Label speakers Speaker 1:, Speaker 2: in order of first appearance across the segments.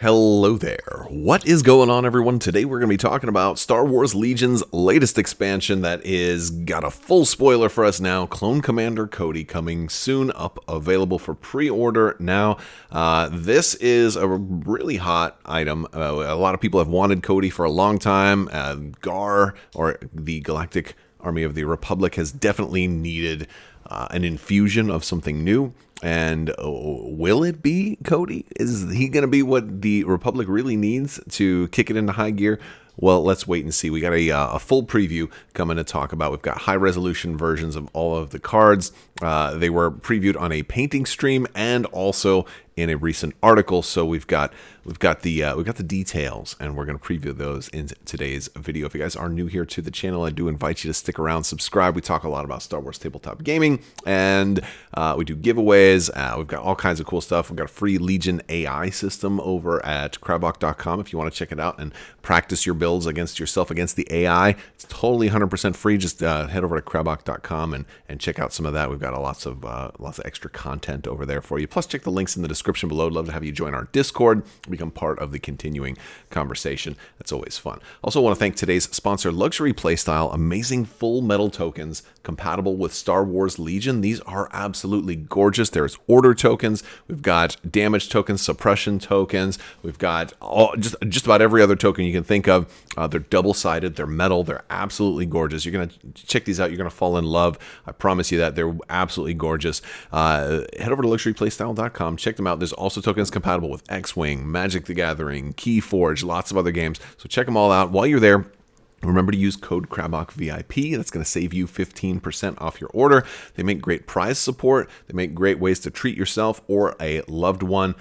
Speaker 1: Hello there. What is going on, everyone? Today we're going to be talking about Star Wars Legion's latest expansion that is got a full spoiler for us now. Clone Commander Cody coming soon up, available for pre-order now. This is a really hot item. A lot of people have wanted Cody for a long time. GAR, or the Galactic Army of the Republic, has definitely needed an infusion of something new. And will it be Cody? Is he going to be what the Republic really needs to kick it into high gear? Well, let's wait and see. We got a full preview coming to talk about. We've got high-resolution versions of all of the cards. They were previewed on a painting stream and also in a recent article. So we've got the details, and we're going to preview those in today's video. If you guys are new here to the channel, I do invite you to stick around, subscribe. We talk a lot about Star Wars tabletop gaming, and we do giveaways. We've got all kinds of cool stuff. We've got a free Legion AI system over at Crabbok.com if you want to check it out and practice your builds against yourself, against the AI. It's totally 100% free. Just head over to Crabbok.com and check out some of that. We've got lots of extra content over there for you. Plus, check the links in the description below. I'd love to have you join our Discord, become part of the continuing conversation. That's always fun. Also want to thank today's sponsor, Luxury Playstyle. Amazing full metal tokens compatible with Star Wars Legion. These are absolutely gorgeous. There's order tokens. We've got damage tokens, suppression tokens. We've got just about every other token you can think of. They're double-sided. They're metal. They're absolutely gorgeous. You're going to check these out. You're going to fall in love. I promise you that. They're absolutely gorgeous. Head over to luxuryplaystyle.com. Check them out. There's also tokens compatible with X-Wing, Magic the Gathering, Keyforge, lots of other games. So check them all out. While you're there, remember to use code Crabbok VIP. That's going to save you 15% off your order. They make great prize support. They make great ways to treat yourself or a loved one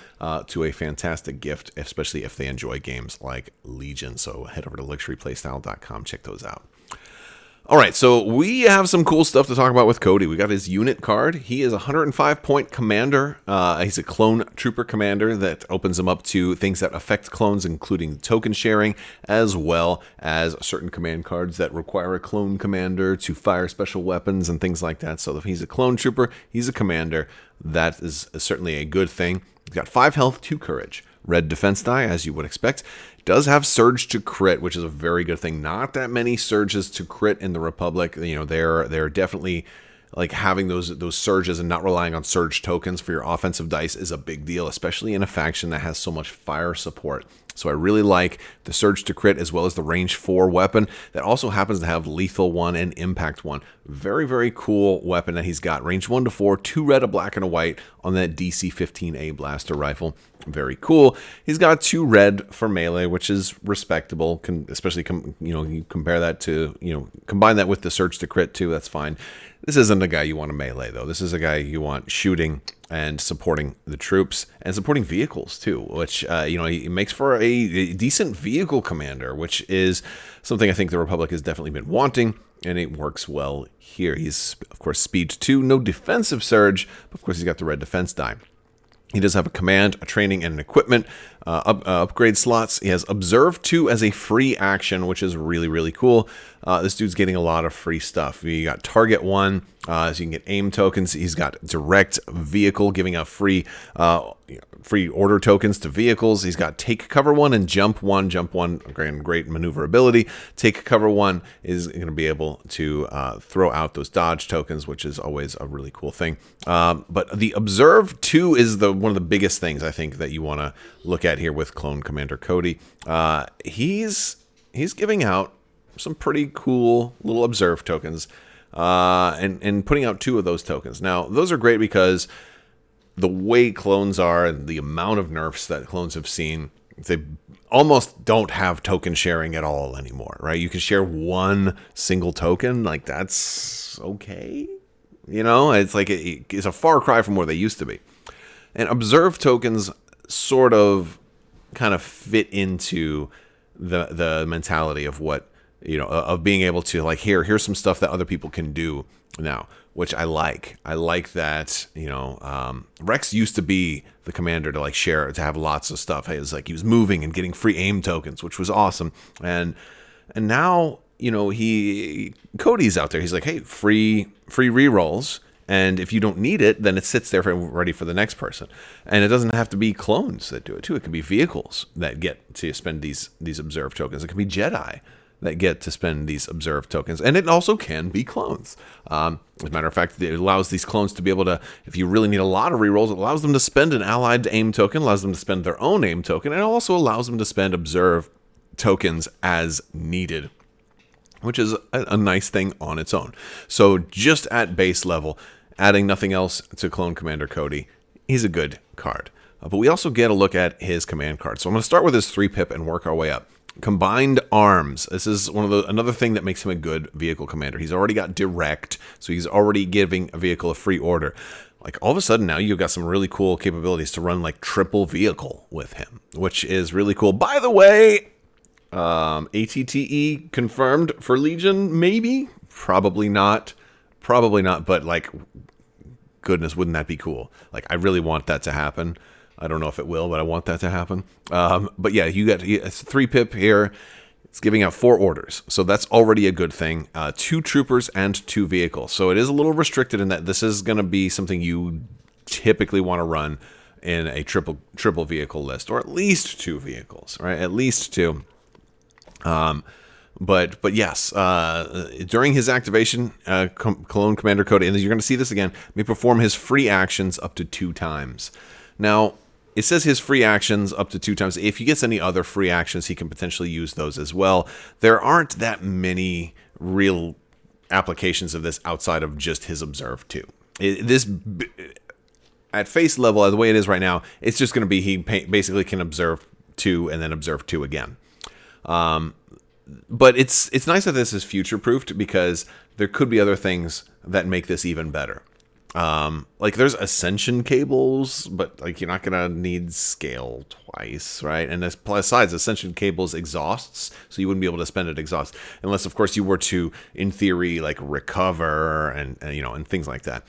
Speaker 1: to a fantastic gift, especially if they enjoy games like Legion. So head over to luxuryplaystyle.com. Check those out. All right, so we have some cool stuff to talk about with Cody. We got his unit card. He is a 105-point commander. He's a clone trooper commander that opens him up to things that affect clones, including token sharing, as well as certain command cards that require a clone commander to fire special weapons and things like that. So if he's a clone trooper, he's a commander. That is certainly a good thing. He's got 5 health, 2 courage. Red defense die, as you would expect. Does have surge to crit, which is a very good thing. Not that many surges to crit in the Republic. You know, they're definitely like having those surges and not relying on surge tokens for your offensive dice is a big deal, especially in a faction that has so much fire support. So I really like the surge to crit as well as the range 4 weapon that also happens to have lethal 1 and impact 1. Very, very cool weapon that he's got. Range 1 to 4, 2 red, a black, and a white on that DC-15A blaster rifle. Very cool. He's got 2 red for melee, which is respectable. Especially, you compare that to, combine that with the surge to crit too. That's fine. This isn't a guy you want to melee, though. This is a guy you want shooting and supporting the troops and supporting vehicles too, which, he makes for a decent vehicle commander, which is something I think the Republic has definitely been wanting, and it works well here. He's, of course, speed 2, no defensive surge, but of course he's got the red defense die. He does have a command, a training, and an equipment upgrade slots. He has Observe 2 as a free action, which is really, really cool. This dude's getting a lot of free stuff. You got Target 1, so you can get aim tokens. He's got Direct Vehicle, giving out free order tokens to vehicles. He's got Take Cover 1 and Jump 1. Jump 1, great maneuverability. Take Cover 1 is going to be able to throw out those dodge tokens, which is always a really cool thing. But the Observe 2 is one of the biggest things I think that you want to look at here with Clone Commander Cody. He's giving out some pretty cool little Observe tokens and putting out 2 of those tokens. Now, those are great because the way clones are and the amount of nerfs that clones have seen, they almost don't have token sharing at all anymore, right? You can share 1 single token. Like, that's okay. It's like it's a far cry from where they used to be. And Observe tokens sort of kind of fit into the mentality of what, of being able to, like, here's some stuff that other people can do now, which I like. I like that, Rex used to be the commander to, like, share, to have lots of stuff. It was like he was moving and getting free aim tokens, which was awesome. And now, Cody's out there. He's like, hey, free rerolls And if you don't need it, then it sits there ready for the next person. And it doesn't have to be clones that do it too. It can be vehicles that get to spend these observe tokens. It can be Jedi that get to spend these observe tokens. And it also can be clones. As a matter of fact, it allows these clones to be able to, if you really need a lot of rerolls, it allows them to spend an allied aim token, allows them to spend their own aim token, and it also allows them to spend observe tokens as needed, which is a nice thing on its own. So just at base level, adding nothing else to clone Commander Cody, he's a good card. But we also get a look at his command card. So I'm going to start with his 3-pip and work our way up. Combined arms. This is another thing that makes him a good vehicle commander. He's already got direct, so he's already giving a vehicle a free order. Like all of a sudden now you've got some really cool capabilities to run like triple vehicle with him, which is really cool. By the way, ATTE confirmed for Legion, maybe? Probably not. Probably not, but like, goodness, wouldn't that be cool? Like, I really want that to happen. I don't know if it will, but I want that to happen. But yeah, it's a 3-pip here. It's giving out 4 orders, so that's already a good thing. 2 troopers and 2 vehicles. So it is a little restricted in that this is going to be something you typically want to run in a triple vehicle list, or at least 2 vehicles, right? At least 2. But yes, during his activation, Clone Commander Cody, and you're going to see this again, may perform his free actions up to 2 times. Now, it says his free actions up to 2 times. If he gets any other free actions, he can potentially use those as well. There aren't that many real applications of this outside of just his Observe 2. At face level, the way it is right now, it's just going to be he basically can Observe 2 and then Observe 2 again. But it's nice that this is future-proofed because there could be other things that make this even better. Like there's ascension cables, but like you're not gonna need scale twice, right? And besides, ascension cables exhausts, so you wouldn't be able to spend it exhaust unless, of course, you were to, in theory, like recover and things like that.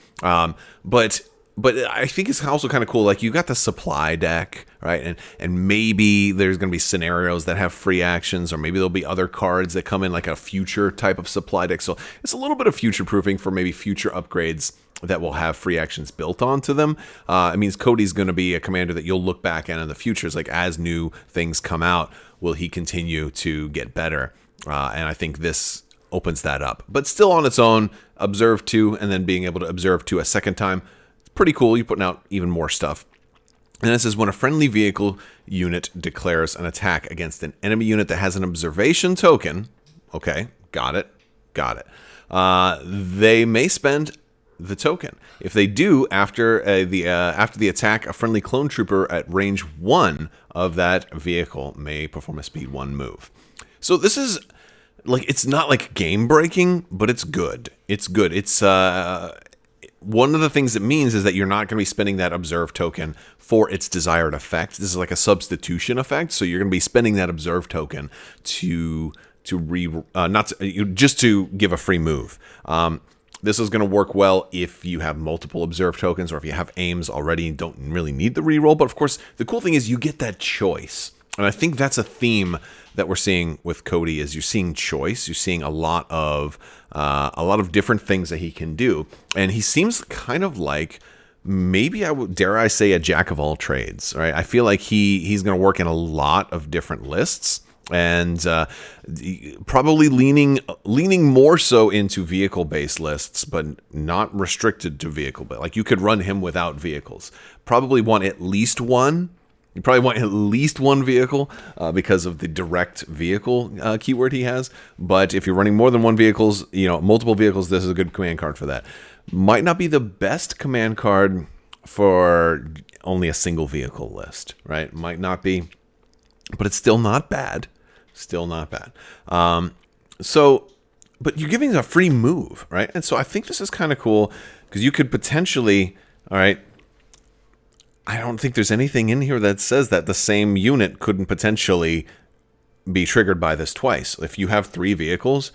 Speaker 1: But I think it's also kind of cool. Like you got the supply deck, right? And maybe there's going to be scenarios that have free actions, or maybe there'll be other cards that come in like a future type of supply deck. So it's a little bit of future proofing for maybe future upgrades that will have free actions built onto them. It means Cody's going to be a commander that you'll look back at in the futures, like as new things come out, will he continue to get better? And I think this opens that up. But still on its own, Observe 2 and then being able to Observe 2 a second time. Pretty cool. You're putting out even more stuff. And it says when a friendly vehicle unit declares an attack against an enemy unit that has an observation token, okay, got it, they may spend the token. If they do, after the attack, a friendly clone trooper at range 1 of that vehicle may perform a speed 1 move. So this is like, it's not like game breaking, but it's good. It's good. It's one of the things it means is that you're not going to be spending that observe token for its desired effect. This is like a substitution effect, so you're going to be spending that observe token just to give a free move. This is going to work well if you have multiple observe tokens, or if you have aims already and don't really need the reroll. But of course, the cool thing is you get that choice. And I think that's a theme that we're seeing with Cody, is you're seeing choice. You're seeing a lot of different things that he can do. And he seems kind of like, maybe dare I say, a jack of all trades, right? I feel like he's going to work in a lot of different lists, and probably leaning more so into vehicle-based lists, but not restricted to vehicle. But like you could run him without vehicles. Probably want at least one. You probably want at least one vehicle because of the direct vehicle keyword he has. But if you're running more than one vehicles, multiple vehicles, this is a good command card for that. Might not be the best command card for only a single vehicle list, right? Might not be, but it's still not bad. Still not bad. But you're giving a free move, right? And so I think this is kind of cool because you could potentially, all right, I don't think there's anything in here that says that the same unit couldn't potentially be triggered by this twice. If you have 3 vehicles,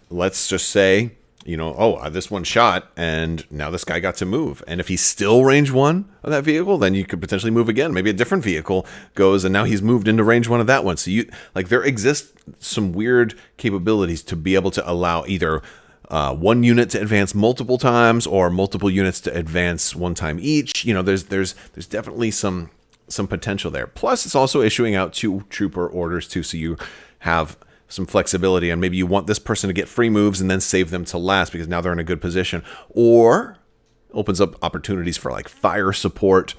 Speaker 1: let's just say, this one shot and now this guy got to move. And if he's still range 1 of that vehicle, then you could potentially move again. Maybe a different vehicle goes and now he's moved into range 1 of that one. So there exist some weird capabilities to be able to allow either one unit to advance multiple times, or multiple units to advance one time each. You know, there's definitely some potential there. Plus, it's also issuing out 2 trooper orders too, so you have some flexibility, and maybe you want this person to get free moves and then save them to last because now they're in a good position, or opens up opportunities for like fire support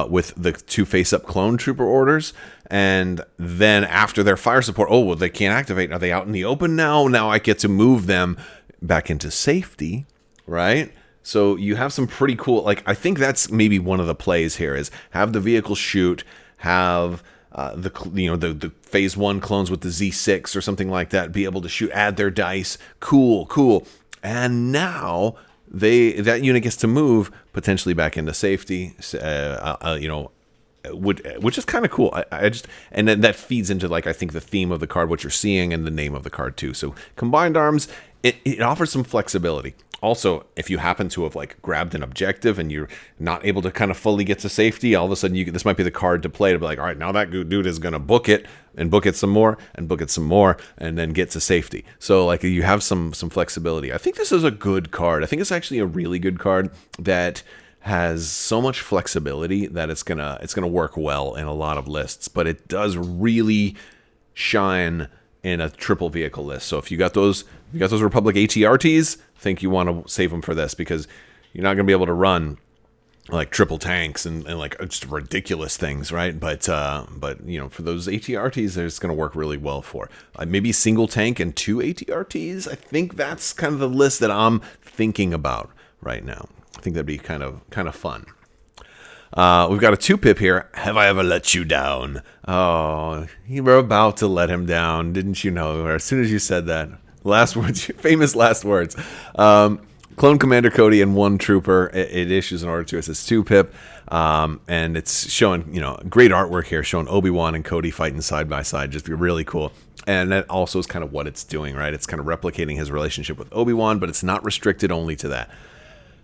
Speaker 1: with the 2 face-up clone trooper orders. And then after their fire support, oh, well, they can't activate. Are they out in the open now? Now I get to move them back into safety, right? So you have some pretty cool, like, I think that's maybe one of the plays here is have the vehicle shoot, have the phase 1 clones with the Z6 or something like that be able to shoot, add their dice. Cool. And now that unit gets to move potentially back into safety, which is kind of cool. And then that feeds into, like, I think the theme of the card, what you're seeing, and the name of the card too. So combined arms, it offers some flexibility. Also, if you happen to have like grabbed an objective and you're not able to kind of fully get to safety, all of a sudden this might be the card to play to be like, all right, now that dude is going to book it and book it some more and book it some more and then get to safety. So like you have some flexibility. I think this is a good card. I think it's actually a really good card that has so much flexibility that it's gonna work well in a lot of lists, but it does really shine in a triple vehicle list. So if you got those Republic ATRTs, I think you want to save them for this, because you're not going to be able to run like triple tanks and like just ridiculous things, right? But you know, for those ATRTs, it's going to work really well for maybe single tank and 2 ATRTs. I think that's kind of the list that I'm thinking about right now. I think that'd be kind of fun. We've got a 2-pip here. Have I ever let you down? Oh, you were about to let him down, didn't you know? Or as soon as you said that, last words, famous last words. Clone Commander Cody and 1 trooper. It issues an order to us as 2-pip, and it's showing, you know, great artwork here, showing Obi-Wan and Cody fighting side by side, just really cool. And that also is kind of what it's doing, right? It's kind of replicating his relationship with Obi-Wan, but it's not restricted only to that.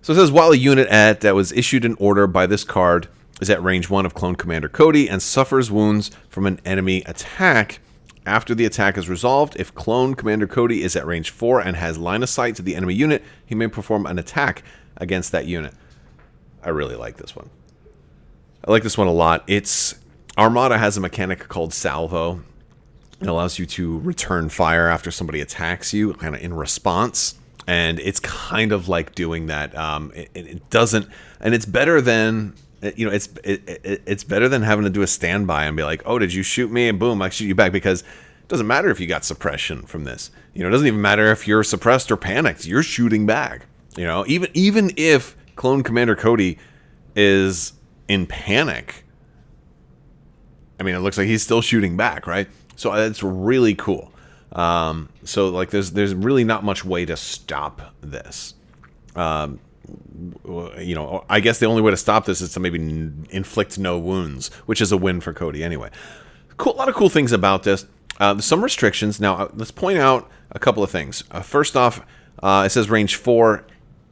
Speaker 1: So it says, while a unit that was issued an order by this card is at range 1 of Clone Commander Cody and suffers wounds from an enemy attack, after the attack is resolved, if Clone Commander Cody is at range 4 and has line of sight to the enemy unit, he may perform an attack against that unit. I really like this one. I like this one a lot. Armada has a mechanic called Salvo. It allows you to return fire after somebody attacks you, kind of in response. And it's kind of like doing that. It doesn't, and it's better than, you know, it's better than having to do a standby and be like, oh, did you shoot me? And boom, I shoot you back, because it doesn't matter if you got suppression from this. You know, it doesn't even matter if you're suppressed or panicked. You're shooting back. You know, even if Clone Commander Cody is in panic, I mean, it looks like he's still shooting back, right? So it's really cool. So like there's really not much way to stop this. You know, I guess the only way to stop this is to maybe inflict no wounds, which is a win for Cody anyway. Cool, a lot of cool things about this. Some restrictions. Now, let's point out a couple of things. First off, it says range 4.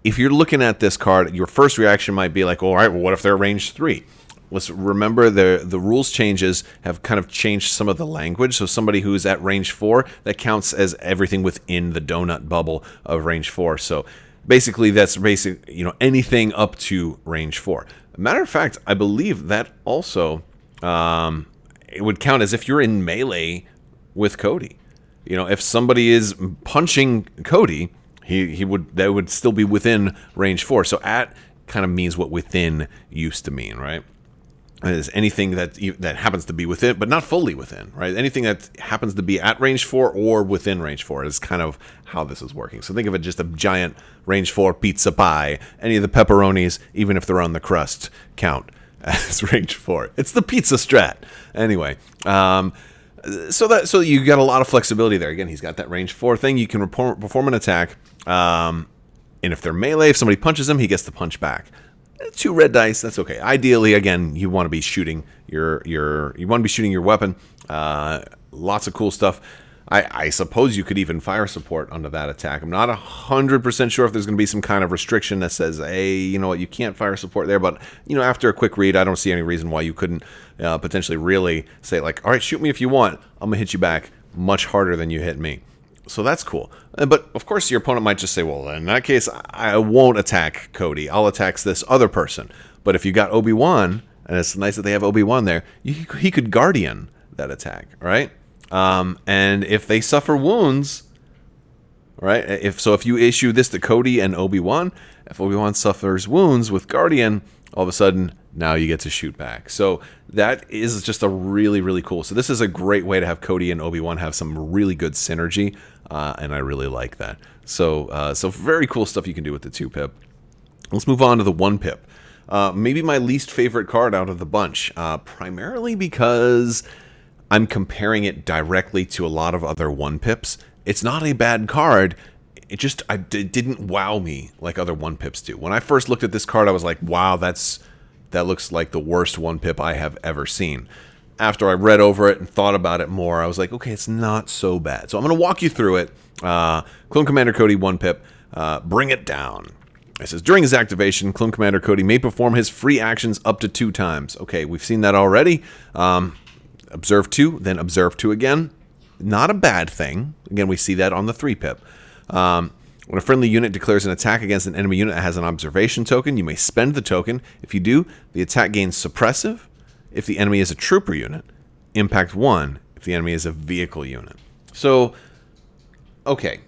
Speaker 1: If you're looking at this card, your first reaction might be like, all right, well, what if they're range 3? Let's remember the rules changes have kind of changed some of the language. So somebody who's at range 4, that counts as everything within the donut bubble of range 4. So basically that's you know, anything up to range 4. Matter of fact, I believe that also it would count as if you're in melee with Cody. You know, if somebody is punching Cody, that would still be within range 4. So at kind of means what within used to mean, right? Is anything that happens to be within, but not fully within, right? Anything that happens to be at range 4 or within range 4 is kind of how this is working. So think of it just a giant range 4 pizza pie. Any of the pepperonis, even if they're on the crust, count as range 4. It's the pizza strat. Anyway, so you got a lot of flexibility there. Again, he's got that range 4 thing. You can perform an attack, and if they're melee, if somebody punches him, he gets to punch back. 2 red dice, that's okay. Ideally, again, you want to be shooting your weapon. Lots of cool stuff. I suppose you could even fire support under that attack. I'm not 100% sure if there's going to be some kind of restriction that says, hey, you know what, you can't fire support there. But, you know, after a quick read, I don't see any reason why you couldn't potentially really say, like, all right, shoot me if you want. I'm going to hit you back much harder than you hit me. So that's cool. But of course, your opponent might just say, well, in that case, I won't attack Cody. I'll attack this other person. But if you got Obi-Wan, and it's nice that they have Obi-Wan there, he could Guardian that attack, right? And if they suffer wounds, right? If you issue this to Cody and Obi-Wan, if Obi-Wan suffers wounds with Guardian, all of a sudden, now you get to shoot back. So that is just a really, really cool. So this is a great way to have Cody and Obi-Wan have some really good synergy, and I really like that. So very cool stuff you can do with the Two-pip. Let's move on to the One-pip. Maybe my least favorite card out of the bunch, primarily because I'm comparing it directly to a lot of other One-pips. It's not a bad card. It didn't wow me like other One-pips do. When I first looked at this card, I was like, wow, that looks like the worst One-pip I have ever seen. After I read over it and thought about it more, I was like, okay, it's not so bad. So I'm going to walk you through it. Clone Commander Cody One-pip, bring it down. It says, during his activation, Clone Commander Cody may perform his free actions up to 2 times. Okay, we've seen that already. Observe 2, then observe 2 again. Not a bad thing. Again, we see that on the Three-pip. When a friendly unit declares an attack against an enemy unit that has an observation token, you may spend the token. If you do, the attack gains suppressive. If the enemy is a trooper unit, impact 1 if the enemy is a vehicle unit. So, okay.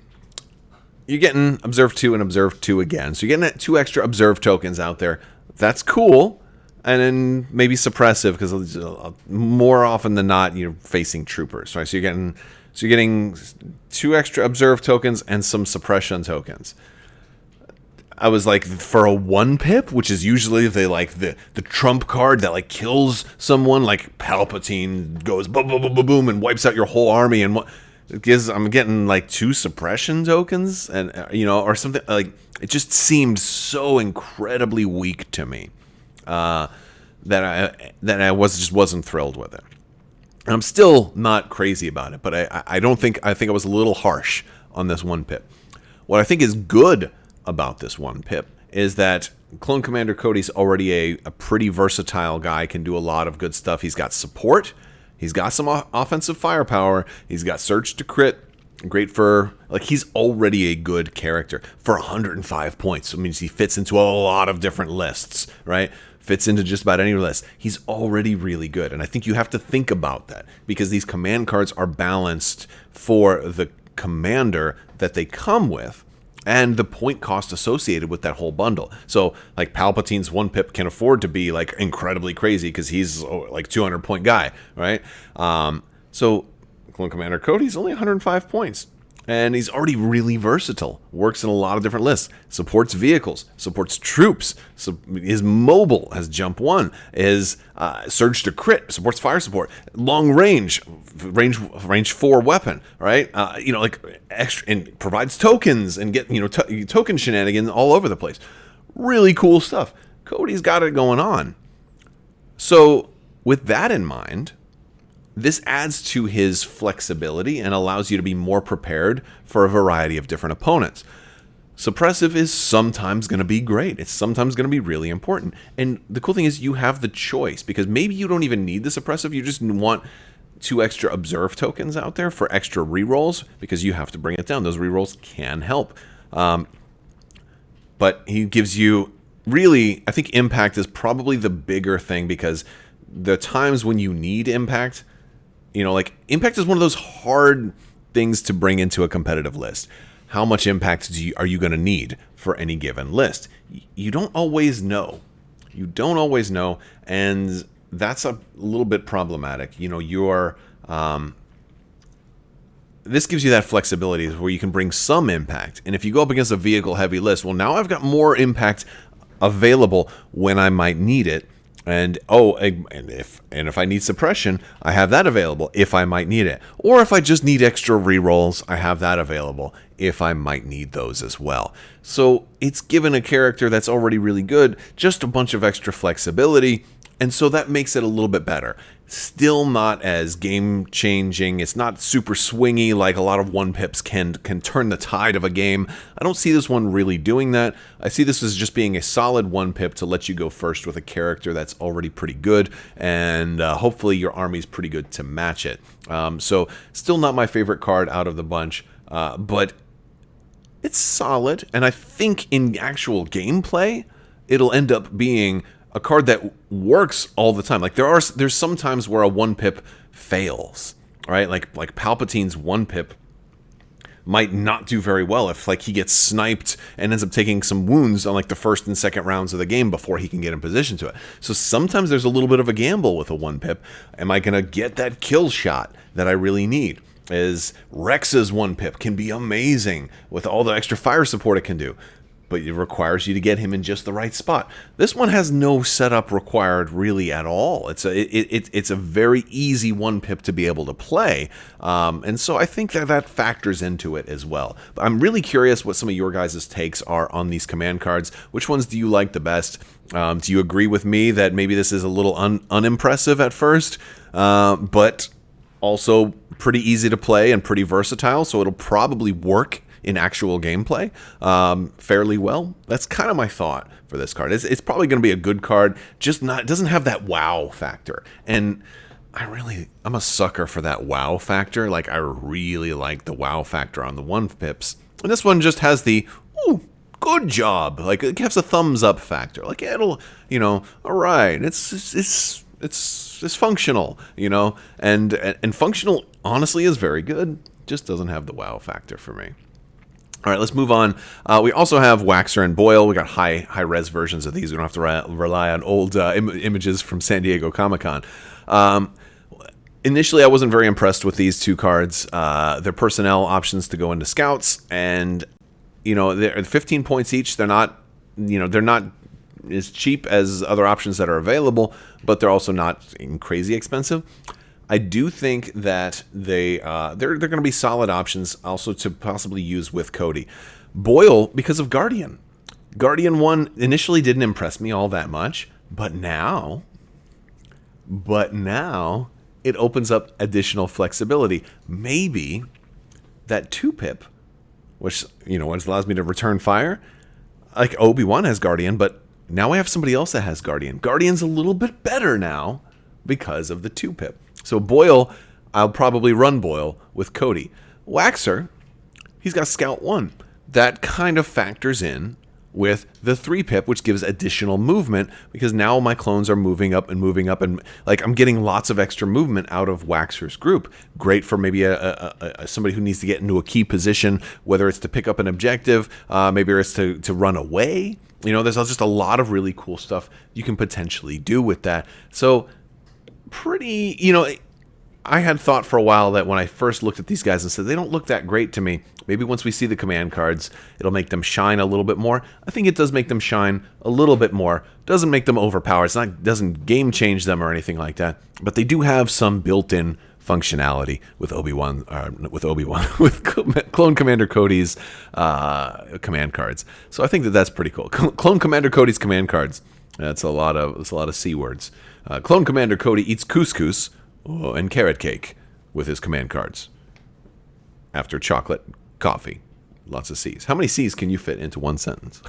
Speaker 1: You're getting observe 2 and observe 2 again. So you're getting 2 extra observe tokens out there. That's cool. And then maybe suppressive, because more often than not, you're facing troopers, right? So you're getting 2 extra observe tokens and some suppression tokens. I was like, for a One-pip, which is usually the trump card that like kills someone, like Palpatine goes boom boom boom boom boom and wipes out your whole army, and I'm getting like 2 suppression tokens, and or something like. It just seemed so incredibly weak to me that I wasn't thrilled with it. I'm still not crazy about it, but I think I was a little harsh on this One-pip. What I think is good about this One-pip is that Clone Commander Cody's already a pretty versatile guy, can do a lot of good stuff. He's got support, he's got some offensive firepower, he's got Surge to Crit, great for, like, he's already a good character for 105 points. So it means he fits into a lot of different lists, right? Fits into just about any list. He's already really good. And I think you have to think about that, because these command cards are balanced for the commander that they come with and the point cost associated with that whole bundle. So, like, Palpatine's One-pip can afford to be, like, incredibly crazy because he's, like, 200-point guy, right? So, Clone Commander Cody's only 105 points. And he's already really versatile. Works in a lot of different lists. Supports vehicles. Supports troops. Is mobile. Has jump 1. Is surge to crit. Supports fire support. Long range. Range 4 weapon. Right? Like extra, and provides tokens and get token shenanigans all over the place. Really cool stuff. Cody's got it going on. So with that in mind, this adds to his flexibility and allows you to be more prepared for a variety of different opponents. Suppressive is sometimes going to be great. It's sometimes going to be really important. And the cool thing is you have the choice, because maybe you don't even need the suppressive. You just want 2 extra observe tokens out there for extra rerolls, because you have to bring it down. Those rerolls can help. But he gives you, really, I think impact is probably the bigger thing, because the times when you need impact, like, impact is one of those hard things to bring into a competitive list. How much impact are you going to need for any given list? You don't always know. You don't always know, and that's a little bit problematic. This gives you that flexibility where you can bring some impact. And if you go up against a vehicle-heavy list, well, now I've got more impact available when I might need it. And if I need suppression, I have that available if I might need it. Or if I just need extra rerolls, I have that available if I might need those as well. So it's given a character that's already really good just a bunch of extra flexibility, and so that makes it a little bit better. Still not as game-changing. It's not super swingy like a lot of One-pips can turn the tide of a game. I don't see this one really doing that. I see this as just being a solid One-pip to let you go first with a character that's already pretty good, and hopefully your army's pretty good to match it. So still not my favorite card out of the bunch. but it's solid, and I think in actual gameplay, it'll end up being a card that works all the time. Like there's some times where a One-pip fails, right? Like Palpatine's One-pip might not do very well if like he gets sniped and ends up taking some wounds on like the first and second rounds of the game before he can get in position to it. So sometimes there's a little bit of a gamble with a One-pip. Am I going to get that kill shot that I really need? Is Rex's One-pip can be amazing with all the extra fire support it can do, but it requires you to get him in just the right spot. This one has no setup required really at all. It's a very easy One-pip to be able to play, and so I think that factors into it as well. But I'm really curious what some of your guys' takes are on these command cards. Which ones do you like the best? Do you agree with me that maybe this is a little unimpressive at first, but also pretty easy to play and pretty versatile, so it'll probably work in actual gameplay fairly well? That's kind of my thought for this card. It's probably going to be a good card, just it doesn't have that wow factor. And I'm a sucker for that wow factor. Like, I really like the wow factor on the One-pips. And this one just has the, ooh, good job. Like, it has a thumbs up factor. Like, it'll, all right, it's functional, and functional honestly is very good. Just doesn't have the wow factor for me. All right, let's move on. We also have Waxer and Boyle. We got high res versions of these. We don't have to rely on old images from San Diego Comic-Con. Initially, I wasn't very impressed with these two cards. They're personnel options to go into scouts, and they're 15 points each. They're not as cheap as other options that are available, but they're also not crazy expensive. I do think that they're going to be solid options also to possibly use with Cody. Boyle, because of Guardian. Guardian 1 initially didn't impress me all that much, but now it opens up additional flexibility. Maybe that Two-pip, which allows me to return fire, like Obi-Wan has Guardian, but now I have somebody else that has Guardian. Guardian's a little bit better now because of the Two-pip. So Boyle, I'll probably run Boyle with Cody. Waxer, he's got Scout 1. That kind of factors in with the Three-pip, which gives additional movement, because now my clones are moving up, and like I'm getting lots of extra movement out of Waxer's group. Great for maybe somebody who needs to get into a key position, whether it's to pick up an objective, maybe it's to run away. There's just a lot of really cool stuff you can potentially do with that. So pretty, I had thought for a while that when I first looked at these guys and said, they don't look that great to me. Maybe once we see the command cards, it'll make them shine a little bit more. I think it does make them shine a little bit more. Doesn't make them overpowered. Doesn't game change them or anything like that. But they do have some built-in functionality with with Clone Commander Cody's command cards. So I think that's pretty cool. Clone Commander Cody's command cards. That's a lot of C words. Clone Commander Cody eats couscous and carrot cake with his command cards. After chocolate, coffee, lots of C's. How many C's can you fit into one sentence?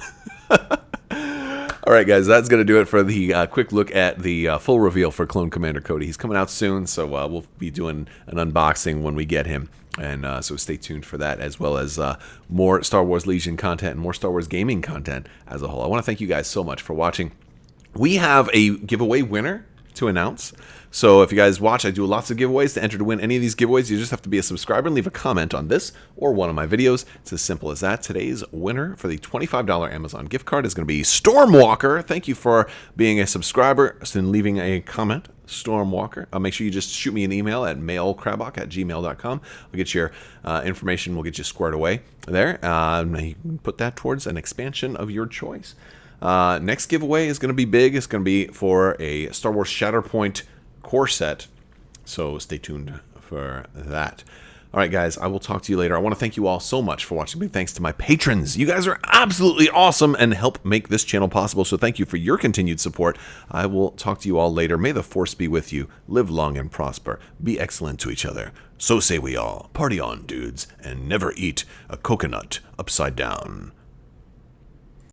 Speaker 1: All right, guys, that's going to do it for the quick look at the full reveal for Clone Commander Cody. He's coming out soon, so we'll be doing an unboxing when we get him. And so stay tuned for that, as well as more Star Wars Legion content and more Star Wars gaming content as a whole. I want to thank you guys so much for watching. We have a giveaway winner to announce. So if you guys watch, I do lots of giveaways. To enter to win any of these giveaways, you just have to be a subscriber and leave a comment on this or one of my videos. It's as simple as that. Today's winner for the $25 Amazon gift card is going to be Stormwalker. Thank you for being a subscriber and leaving a comment, Stormwalker. Make sure you just shoot me an email at mailcrabbok@gmail.com. We'll get your information. We'll get you squared away there. You can put that towards an expansion of your choice. Next giveaway is going to be big. It's going to be for a Star Wars Shatterpoint core set, so stay tuned for that. All right, guys, I will talk to you later. I want to thank you all so much for watching. Big thanks to my patrons. You guys are absolutely awesome and help make this channel possible, so thank you for your continued support. I will talk to you all later. May the Force be with you. Live long and prosper. Be excellent to each other. So say we all. Party on, dudes, and never eat a coconut upside down.